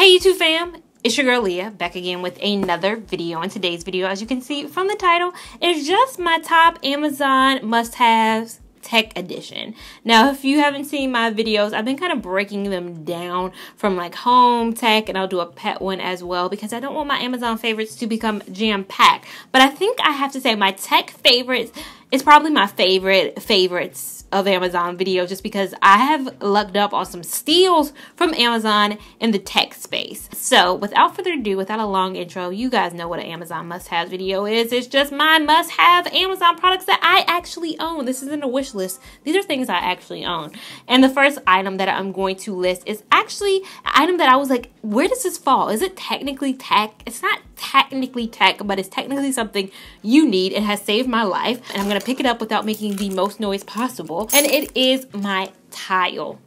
Hey YouTube fam, it's your girl Leah back again with another video. In today's video, as you can see from the title, is just my top Amazon must-haves tech edition. Now, if you haven't seen my videos, I've been kind of breaking them down from like home tech, and I'll do a pet one as well because I don't want my Amazon favorites to become jam-packed. But I think I have to say my tech favorites is probably my favorites of Amazon videos, just because I have lucked up on some steals from Amazon in the tech space. So without further ado, without a long intro, you guys know what an Amazon must-have video is. It's just my must-have Amazon products that I actually own. This isn't a wish list. These are things I actually own. And the first item that I'm going to list is actually an item that I was like, where does this fall? Is it technically tech? It's not technically tech, but it's technically something you need. It has saved my life, and I'm going to pick it up without making the most noise possible. And it is my tile.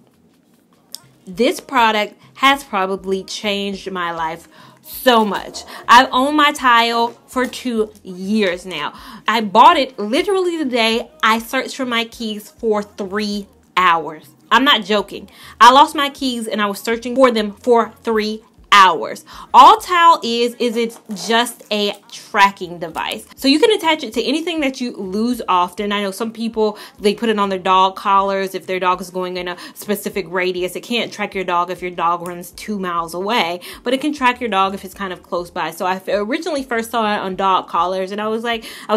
This product has probably changed my life so much. I've owned my tile for 2 years now. I bought it literally the day I searched for my keys for 3 hours. I'm not joking. I lost my keys and I was searching for them for 3 hours. All tile is it's just a tracking device. So you can attach it to anything that you lose often. I know some people, they put it on their dog collars if their dog is going in a specific radius. It can't track your dog if your dog runs 2 miles away, but it can track your dog if it's kind of close by. So I originally first saw it on dog collars, and I was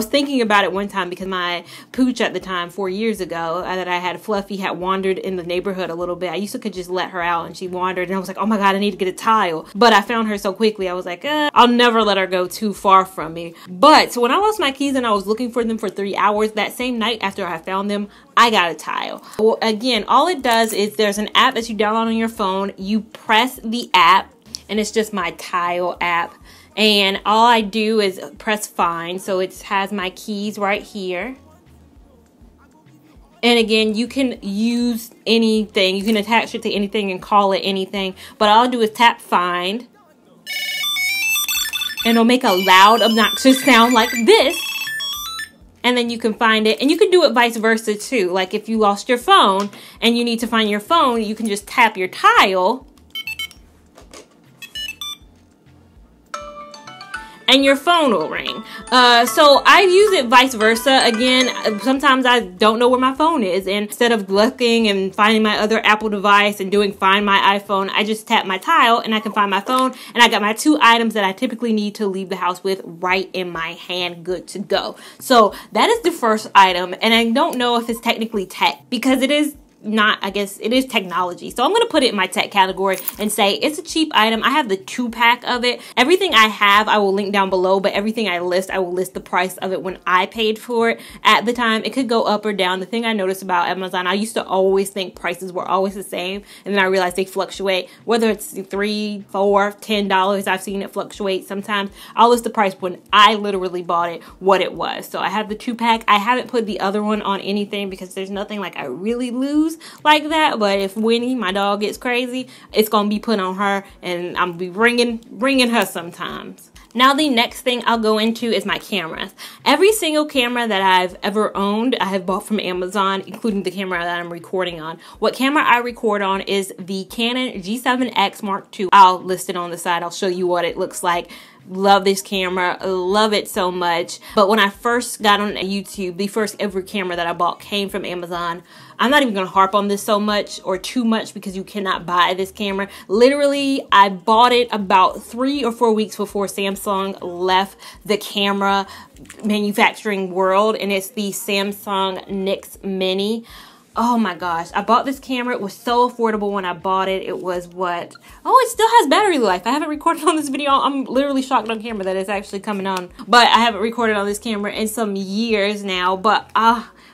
thinking about it one time because my pooch at the time, 4 years ago, that I had, Fluffy, had wandered in the neighborhood a little bit. I used to could just let her out and she wandered, and I was like, oh my God, I need to get a tile. But I found her so quickly, I was like, I'll never let her go too far from me. But so when I lost my keys and I was looking for them for 3 hours, that same night after I found them, I got a tile. Well, again, all it does is there's an app that you download on your phone. You press the app, and it's just my tile app. And all I do is press find. So it has my keys right here. And again, you can use anything. You can attach it to anything and call it anything. But all I'll do is tap find. And it'll make a loud, obnoxious sound like this. And then you can find it. And you can do it vice versa too. Like if you lost your phone and you need to find your phone, you can just tap your tile. And your phone will ring. So I use it vice versa. Again, sometimes I don't know where my phone is, and instead of looking and finding my other Apple device and doing find my iPhone, I just tap my tile and I can find my phone, and I got my 2 items that I typically need to leave the house with right in my hand, good to go. So that is the first item, and I don't know if it's technically tech because it is not, I guess it is technology. So I'm going to put it in my tech category and say it's a cheap item. I have the 2-pack of it. Everything I have, I will link down below, but everything I will list the price of it when I paid for it at the time. It could go up or down. The thing I noticed about Amazon, I used to always think prices were always the same, and then I realized they fluctuate. Whether it's $3, $4, $10, I've seen it fluctuate sometimes. I'll list the price when I literally bought it, what it was. So I have the 2-pack. I haven't put the other one on anything because there's nothing like I really lose like that. But if Winnie, my dog, gets crazy, it's gonna be put on her, and I'm gonna be bringing her sometimes. Now the next thing I'll go into is my cameras. Every single camera that I've ever owned, I have bought from Amazon, including the camera that I'm recording on. What camera I record on is the Canon G7X Mark II. I'll list it on the side. I'll show you what it looks like. Love this camera, love it so much. But when I first got on YouTube, the first ever camera that I bought came from Amazon. I'm not even gonna harp on this so much or too much because you cannot buy this camera. Literally, I bought it about 3 or 4 weeks before Samsung left the camera manufacturing world, and it's the Samsung Nix Mini. Oh my gosh, I bought this camera. It was so affordable when I bought it. It was what? Oh, it still has battery life. I haven't recorded on this video. I'm literally shocked on camera that it's actually coming on. But I haven't recorded on this camera in some years now. But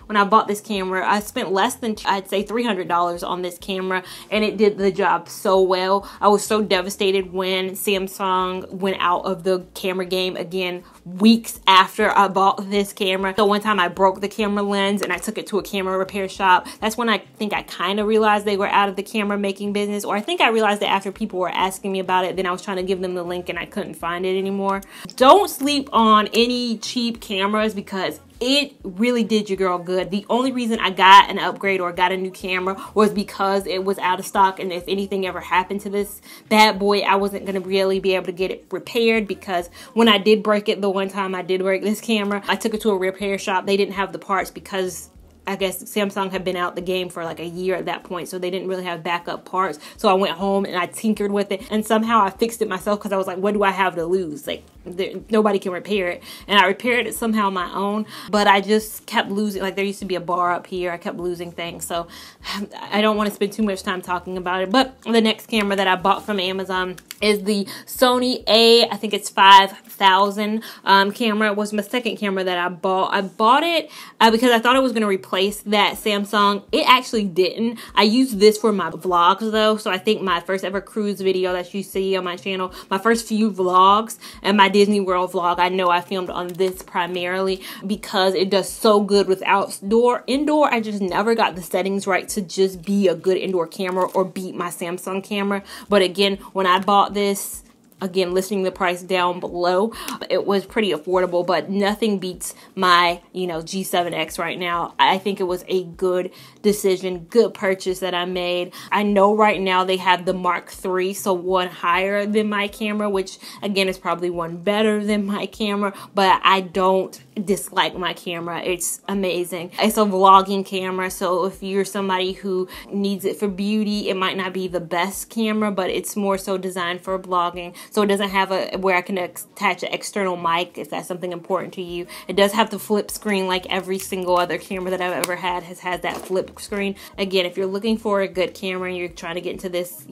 when I bought this camera, I spent less than, I'd say, $300 on this camera, and it did the job so well. I was so devastated when Samsung went out of the camera game again weeks after I bought this camera. So one time I broke the camera lens and I took it to a camera repair shop. That's when I think I kind of realized they were out of the camera making business, or I think I realized that after people were asking me about it, then I was trying to give them the link and I couldn't find it anymore. Don't sleep on any cheap cameras because it really did your girl good. The only reason I got an upgrade or got a new camera was because it was out of stock, and if anything ever happened to this bad boy, I wasn't going to really be able to get it repaired, because when I did break it, the one time I did break this camera, I took it to a repair shop. They didn't have the parts because I guess Samsung had been out the game for like a year at that point, so they didn't really have backup parts. So I went home and I tinkered with it, and somehow I fixed it myself, because I was like, what do I have to lose? Like, nobody can repair it. And I repaired it somehow on my own, but I just kept losing. Like, there used to be a bar up here. I kept losing things, so I don't want to spend too much time talking about it. But the next camera that I bought from Amazon is the Sony I think it's 5000 camera. It was my second camera that I bought. I bought it because I thought it was going to replace that Samsung. It actually didn't. I used this for my vlogs though, so I think my first ever cruise video that you see on my channel, my first few vlogs, and my Disney World vlog, I know I filmed on this primarily because it does so good with outdoor. Indoor, I just never got the settings right to just be a good indoor camera or beat my Samsung camera. But again, when I bought this, again, listing the price down below, it was pretty affordable, but nothing beats my, G7X right now. I think it was a good decision, good purchase that I made. I know right now they have the Mark III, so one higher than my camera, which again is probably one better than my camera, but I don't dislike my camera. It's amazing. It's a vlogging camera, so if you're somebody who needs it for beauty, it might not be the best camera, but it's more so designed for vlogging. So it doesn't have where I can attach an external mic if that's something important to you. It does have the flip screen like every single other camera that I've ever had has had that flip screen. Again, if you're looking for a good camera and you're trying to get into this,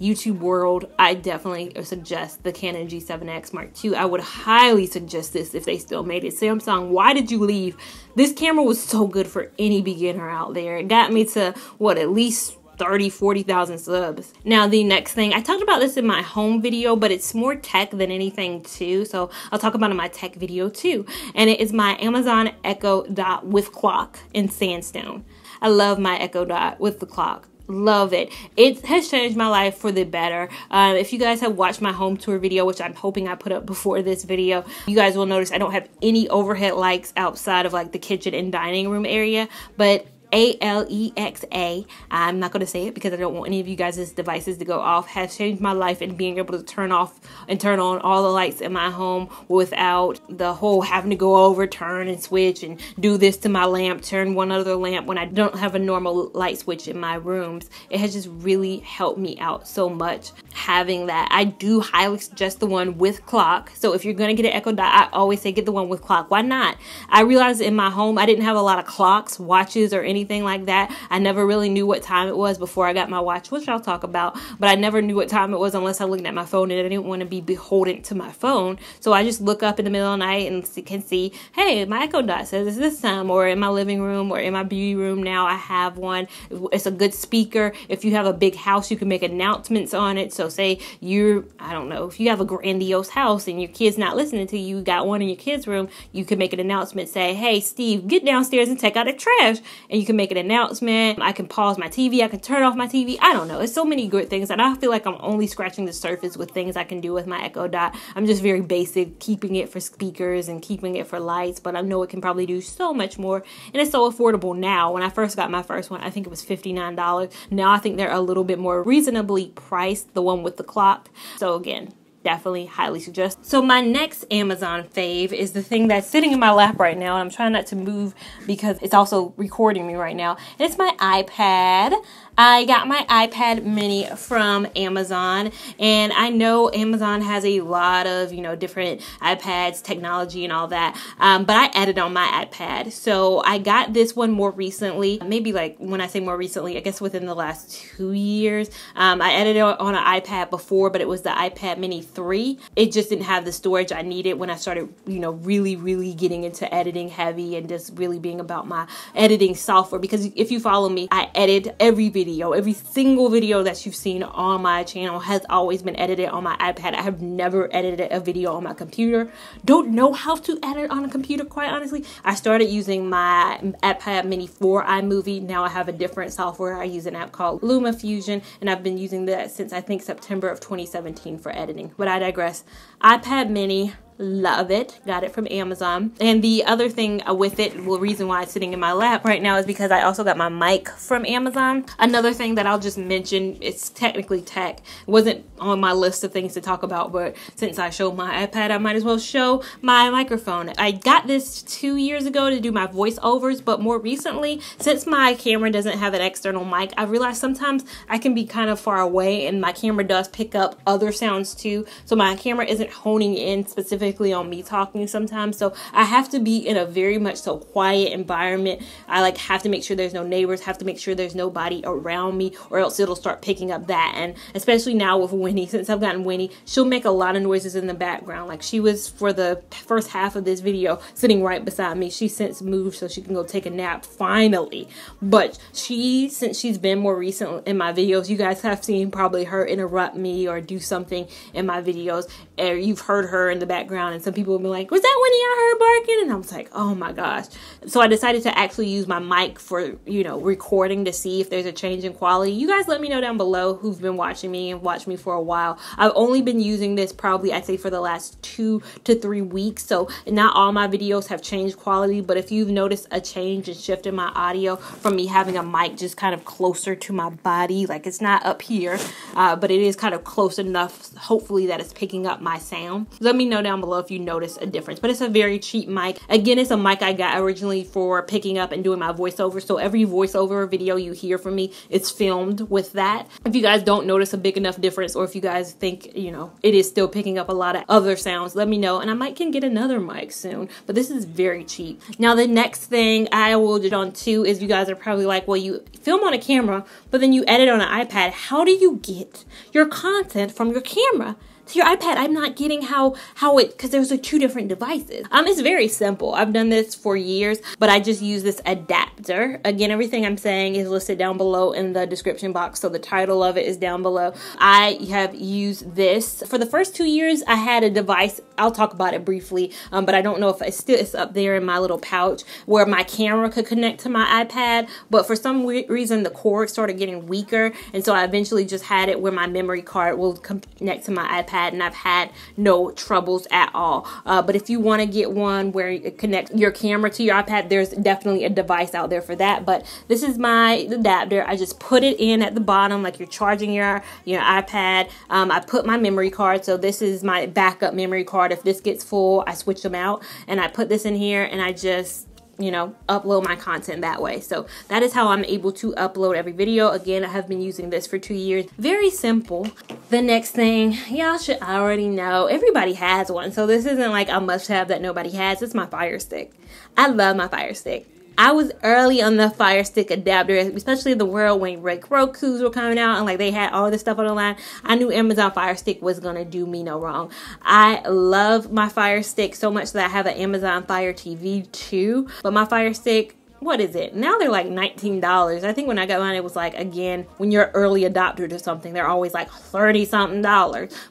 YouTube world, I definitely suggest the Canon G7X Mark II. I would highly suggest this if they still made it. Samsung, why did you leave? This camera was so good for any beginner out there. It got me to, at least 40,000 subs. Now the next thing, I talked about this in my home video, but it's more tech than anything too, so I'll talk about it in my tech video too. And it is my Amazon Echo Dot with clock in sandstone. I love my Echo Dot with the clock. Love it. It has changed my life for the better. If you guys have watched my home tour video, which I'm hoping I put up before this video, you guys will notice I don't have any overhead lights outside of like the kitchen and dining room area, but Alexa, I'm not going to say it because I don't want any of you guys' devices to go off, has changed my life in being able to turn off and turn on all the lights in my home without the whole having to go over, turn and switch and do this to my lamp, turn one other lamp when I don't have a normal light switch in my rooms. It has just really helped me out so much having that. I do highly suggest the one with clock. So if you're going to get an Echo Dot, I always say get the one with clock. Why not? I realized in my home I didn't have a lot of clocks, watches, or anything like that. I never really knew what time it was before I got my watch, which I'll talk about, but I never knew what time it was unless I looked at my phone, and I didn't want to be beholden to my phone. So I just look up in the middle of the night and can see, hey, my Echo Dot says it's this time, or in my living room or in my beauty room now I have one. It's a good speaker. If you have a big house, you can make announcements on it. So say I don't know, if you have a grandiose house and your kid's not listening to you, got one in your kid's room, you can make an announcement, say, hey, Steve, get downstairs and take out the trash, and you can make an announcement. I can pause my TV. I can turn off my TV. I don't know. It's so many good things, and I feel like I'm only scratching the surface with things I can do with my Echo Dot. I'm just very basic, keeping it for speakers and keeping it for lights, but I know it can probably do so much more, and it's so affordable now. When I first got my first one, I think it was $59. Now I think they're a little bit more reasonably priced, the one with the clock. So again, definitely highly suggest. So my next Amazon fave is the thing that's sitting in my lap right now, and I'm trying not to move because it's also recording me right now. And it's my iPad. I got my iPad mini from Amazon, and I know Amazon has a lot of, different iPads, technology and all that, but I edited on my iPad. So I got this one more recently, maybe like when I say more recently, I guess within the last 2 years. I edited on an iPad before, but it was the iPad mini 3. It just didn't have the storage I needed when I started, really getting into editing heavy and just really being about my editing software. Because if you follow me, I edit every video. Every single video that you've seen on my channel has always been edited on my iPad. I have never edited a video on my computer. Don't know how to edit on a computer, quite honestly. I started using my iPad mini for iMovie. Now I have a different software. I use an app called LumaFusion, and I've been using that since I think September of 2017 for editing. But I digress. iPad mini, Love it. Got it from Amazon. And the other thing with it, well, reason why it's sitting in my lap right now is because I also got my mic from Amazon. Another thing that I'll just mention, it's technically tech. It wasn't on my list of things to talk about, but since I showed my iPad, I might as well show my microphone. I got this 2 years ago to do my voiceovers, but more recently, since my camera doesn't have an external mic, I realized sometimes I can be kind of far away and my camera does pick up other sounds too. So my camera isn't honing in specifically on me talking sometimes, so I have to be in a very much so quiet environment. I like have to make sure there's no neighbors, have to make sure there's nobody around me, or else it'll start picking up that. And especially now with Winnie, since I've gotten Winnie, she'll make a lot of noises in the background. Like she was, for the first half of this video, sitting right beside me. She since moved so she can go take a nap finally, but since she's been more recent in my videos, you guys have seen probably her interrupt me or do something in my videos, and you've heard her in the background, and some people will be like, was that Winnie I heard barking? And I was like, oh my gosh. So I decided to actually use my mic for, recording to see if there's a change in quality. You guys let me know down below who've been watching me and watched me for a while. I've only been using this probably, I'd say, for the last 2 to 3 weeks, so not all my videos have changed quality, but if you've noticed a change and shift in my audio from me having a mic just kind of closer to my body, like it's not up here, but it is kind of close enough, hopefully, that it's picking up my sound. Let me know down below if you notice a difference. But it's a very cheap mic. Again, it's a mic I got originally for picking up and doing my voiceover, so every voiceover video you hear from me, it's filmed with that. If you guys don't notice a big enough difference, or if you guys think, it is still picking up a lot of other sounds, let me know, and I might can get another mic soon. But this is very cheap. Now, the next thing I will get on to is, you guys are probably like, well, you film on a camera, but then you edit on an iPad. How do you get your content from your camera to your iPad? I'm not getting how it, because there's like 2 different devices. It's very simple. I've done this for years, but I just use this adapter. Again, everything I'm saying is listed down below in the description box, so the title of it is down below. I have used this for the first 2 years. I had a device, I'll talk about it briefly, but I don't know if it's up there in my little pouch, where my camera could connect to my iPad, but for some reason the cord started getting weaker, and so I eventually just had it where my memory card will connect to my iPad, and I've had no troubles at all. But if you want to get one where it connects your camera to your iPad, there's definitely a device out there for that. But this is my adapter. I just put it in at the bottom like you're charging your iPad. I put my memory card, so this is my backup memory card. If this gets full, I switch them out, and I put this in here, and I just upload my content that way. So that is how I'm able to upload every video. Again, I have been using this for 2 years. Very simple. The next thing, y'all should already know, everybody has one, so this isn't like a must-have that nobody has. It's my Fire Stick. I love my Fire Stick. I was early on the Fire Stick adapter, especially in the world when Roku's were coming out and like they had all this stuff on the line. I knew Amazon Fire Stick was gonna do me no wrong. I love my Fire Stick so much that I have an Amazon Fire TV too. But my Fire Stick, what is it? Now they're like $19. I think when I got mine, it was like, again, when you're early adopter to something, they're always like $30-something.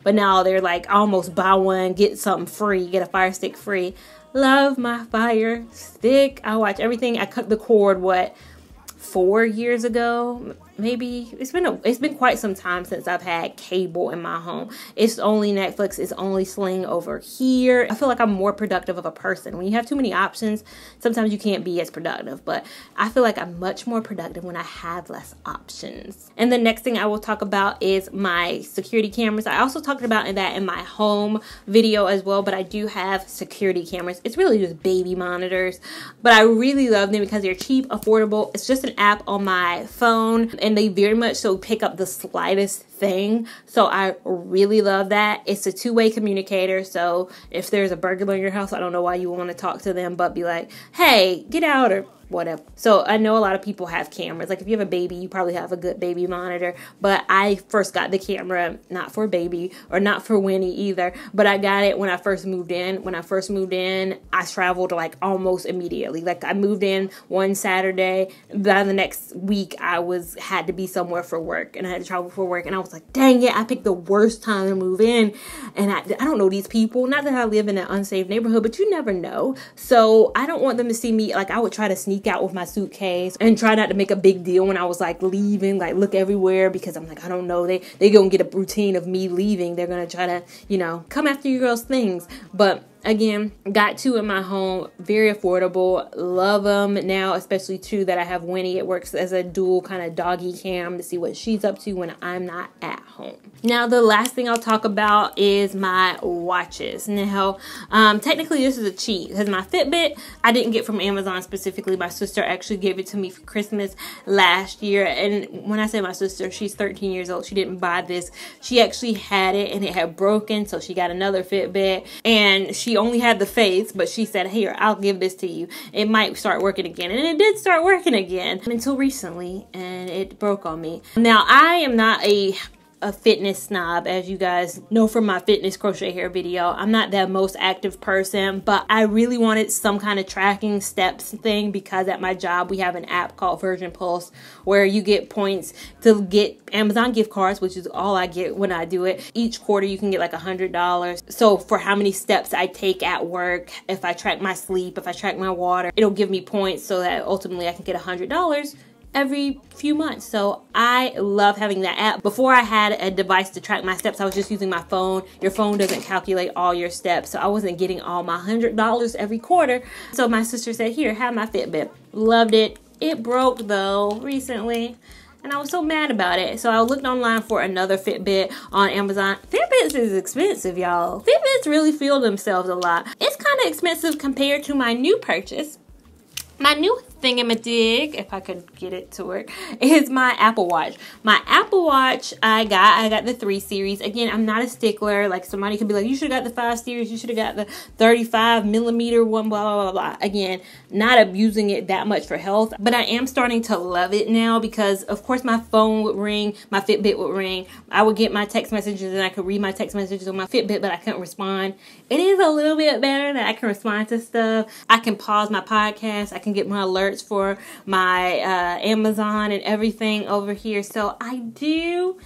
But now they're like almost buy one, get something free, get a Fire Stick free. Love my Fire Stick. I watch everything. I cut the cord, 4 years ago, maybe. It's been quite some time since I've had cable in my home. It's only Netflix, it's only Sling over here. I feel like I'm more productive of a person. When you have too many options, sometimes you can't be as productive, but I feel like I'm much more productive when I have less options. And the next thing I will talk about is my security cameras. I also talked about that in my home video as well, but I do have security cameras. It's really just baby monitors, but I really love them because they're cheap, affordable. It's just an app on my phone, and they very much so pick up the slightest thing. So I really love that. It's a 2-way communicator. So if there's a burglar in your house, I don't know why you want to talk to them, but be like, hey, get out, or whatever. So I know a lot of people have cameras. Like if you have a baby, you probably have a good baby monitor. But I first got the camera not for baby or not for Winnie either, but I got it when I first moved in. When I first moved in, I traveled like almost immediately. Like I moved in one Saturday. By the next week, I had to be somewhere for work, and I had to travel for work. And I was like, dang it, I picked the worst time to move in. And I don't know these people. Not that I live in an unsafe neighborhood, but you never know. So I don't want them to see me. Like I would try to sneak out with my suitcase and try not to make a big deal when I was like leaving, like look everywhere, because I'm like, I don't know, they gonna get a routine of me leaving. They're gonna try to, come after your girl's things. But Again, got 2 in my home, very affordable, love them now, especially 2 that I have Winnie. It works as a dual kind of doggy cam to see what she's up to when I'm not at home. Now, the last thing I'll talk about is my watches. Now, technically this is a cheat because my Fitbit I didn't get from Amazon specifically. My sister actually gave it to me for Christmas last year, and when I say my sister, she's 13 years old. She didn't buy this. She actually had it and it had broken, so she got another Fitbit, and she only had the face, but she said, here, I'll give this to you. It might start working again. And it did start working again until recently, and it broke on me. Now, I am not a fitness snob, as you guys know from my fitness crochet hair video. I'm not that most active person, but I really wanted some kind of tracking steps thing because at my job we have an app called Virgin Pulse where you get points to get Amazon gift cards, which is all I get when I do it. Each quarter you can get like $100. So for how many steps I take at work, if I track my sleep, if I track my water, it'll give me points so that ultimately I can get $100 every few months. So I love having that app. Before I had a device to track my steps, I was just using my phone. Your phone doesn't calculate all your steps, so I wasn't getting all my $100 every quarter. So my sister said, here, have my Fitbit. Loved it. It broke though recently, and I was so mad about it. So I looked online for another Fitbit on Amazon. Fitbits is expensive, y'all. Fitbits really feel themselves a lot. It's kind of expensive compared to my new purchase. My new thingamadig, if I could get it to work, is my Apple Watch. My Apple Watch I got the 3 series. Again, I'm not a stickler. Like somebody could be like, you should have got the 5 series, you should have got the 35mm one, blah, blah, blah, blah. Again, not abusing it that much for health, but I am starting to love it now because of course my phone would ring, my Fitbit would ring. I would get my text messages and I could read my text messages on my Fitbit, but I couldn't respond. It is a little bit better that I can respond to stuff. I can pause my podcast. I can get my alerts for my Amazon and everything over here. So I do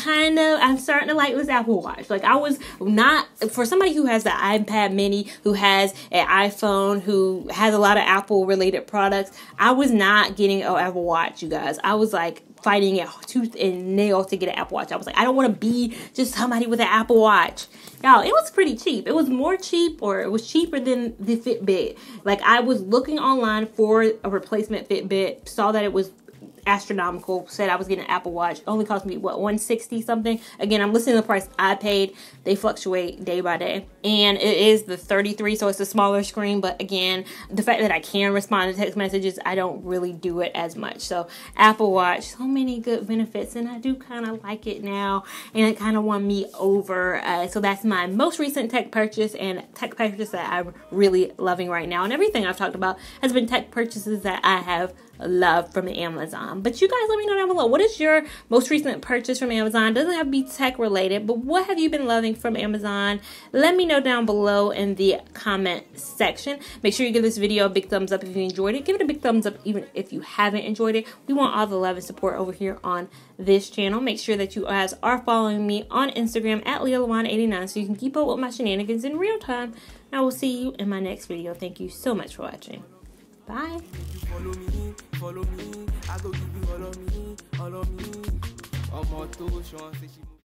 I'm starting to like this Apple Watch. Like I was not, for somebody who has the iPad mini, who has an iPhone, who has a lot of Apple related products, I was not getting an Apple Watch, you guys. I was like fighting it tooth and nail to get an Apple Watch. I was like, I don't want to be just somebody with an Apple Watch. Y'all, it was pretty cheap. It was more cheap, or it was cheaper than the Fitbit. Like I was looking online for a replacement Fitbit, saw that it was astronomical, said I was getting an Apple Watch. It only cost me what, $160 something. Again, I'm listing the price I paid. They fluctuate day by day, and it is the 33, so it's a smaller screen. But again, the fact that I can respond to text messages, I don't really do it as much. So Apple Watch, so many good benefits, and I do kind of like it now, and it kind of won me over. So that's my most recent tech purchase, and tech purchase that I'm really loving right now. And everything I've talked about has been tech purchases that I have love from Amazon. But you guys let me know down below, what is your most recent purchase from Amazon? Doesn't have to be tech related, but what have you been loving from Amazon? Let me know down below in the comment section. Make sure you give this video a big thumbs up if you enjoyed it. Give it a big thumbs up even if you haven't enjoyed it. We want all the love and support over here on this channel. Make sure that you guys are following me on Instagram at LeahLawan89 so you can keep up with my shenanigans in real time. And I will see you in my next video. Thank you so much for watching. Bye. Follow me, I go give you all of me, all of me.